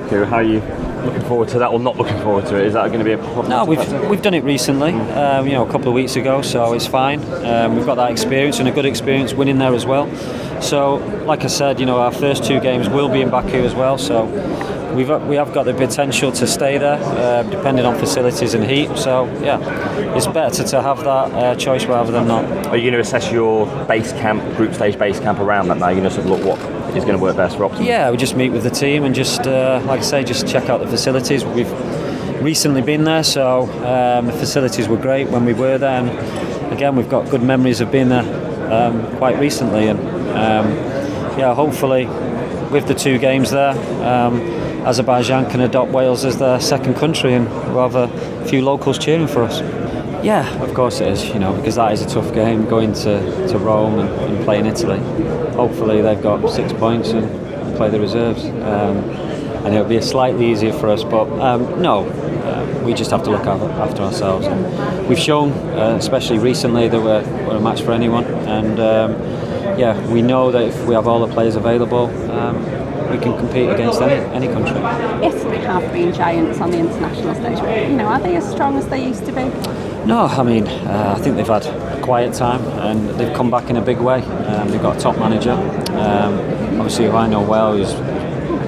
Baku. How are you looking forward to that, or not looking forward to it? Is that going to be a problem? No, we've done it recently, a couple of weeks ago, so it's fine. We've got that experience and a good experience winning there as well. So, like I said, our first 2 games will be in Baku as well. So we have got the potential to stay there, depending on facilities and heat. So yeah, it's better to have that choice rather than not. Are you going to assess your base camp, group stage base camp around that now? You're going to sort of look what is going to work best for Optimum? Yeah, we just meet with the team and just, like I say, just check out the facilities. We've recently been there, so the facilities were great when we were there. And again, we've got good memories of being there quite recently. And hopefully with the 2 games there, Azerbaijan can adopt Wales as their second country, and we'll have a few locals cheering for us. Yeah, of course it is, because that is a tough game, going to Rome and play in Italy. Hopefully they've got 6 points and play the reserves. And it'll be slightly easier for us, but we just have to look after ourselves. And we've shown, especially recently, that we're a match for anyone. And we know that if we have all the players available, we can compete against any country. Italy have been giants on the international stage, but are they as strong as they used to be? No, I think they've had a quiet time and they've come back in a big way. They've got a top manager, obviously who I know well, who's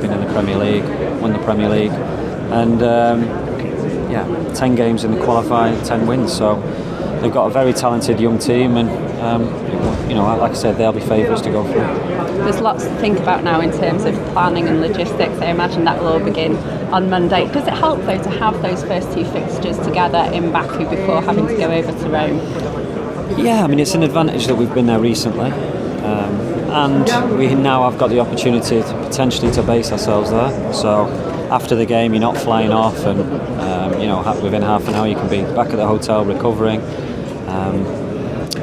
been in the Premier League, won the Premier League, and 10 games in the qualifying, 10 wins. So they've got a very talented young team, and like I said, they'll be favourites to go through. There's lots to think about now in terms of planning and logistics. I imagine that will all begin on Monday. Does it help, though, to have those first 2 fixtures together in Baku before having to go over to Rome? Yeah, it's an advantage that we've been there recently, and we now have got the opportunity to potentially to base ourselves there. So after the game, you're not flying off, and within half an hour you can be back at the hotel recovering.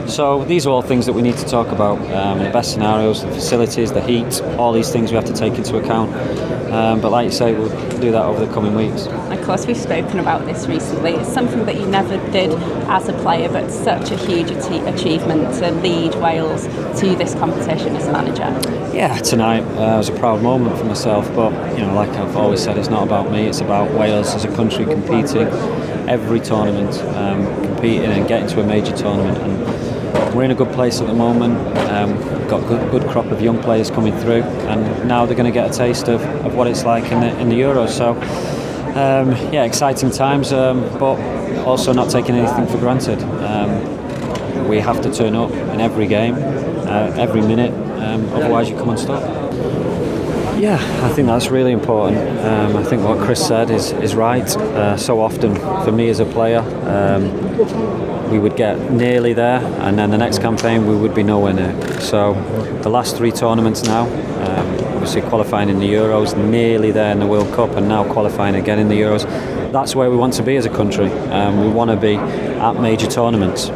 So these are all things that we need to talk about, the best scenarios, the facilities, the heat, all these things we have to take into account. But like you say, we'll do that over the coming weeks. Of course, we've spoken about this recently. It's something that you never did as a player, but such a huge achievement to lead Wales to this competition as a manager. Yeah, tonight was a proud moment for myself, but like I've always said, it's not about me, it's about Wales as a country competing every tournament, competing and getting to a major tournament. And we're in a good place at the moment. We've got a good crop of young players coming through, and now they're going to get a taste of what it's like in the Euros. So, exciting times, but also not taking anything for granted. We have to turn up in every game, every minute, otherwise you come unstuck. Yeah, I think that's really important. I think what Chris said is right. So often, for me as a player, we would get nearly there, and then the next campaign we would be nowhere near. So the last 3 tournaments now, obviously qualifying in the Euros, nearly there in the World Cup, and now qualifying again in the Euros. That's where we want to be as a country. We want to be at major tournaments.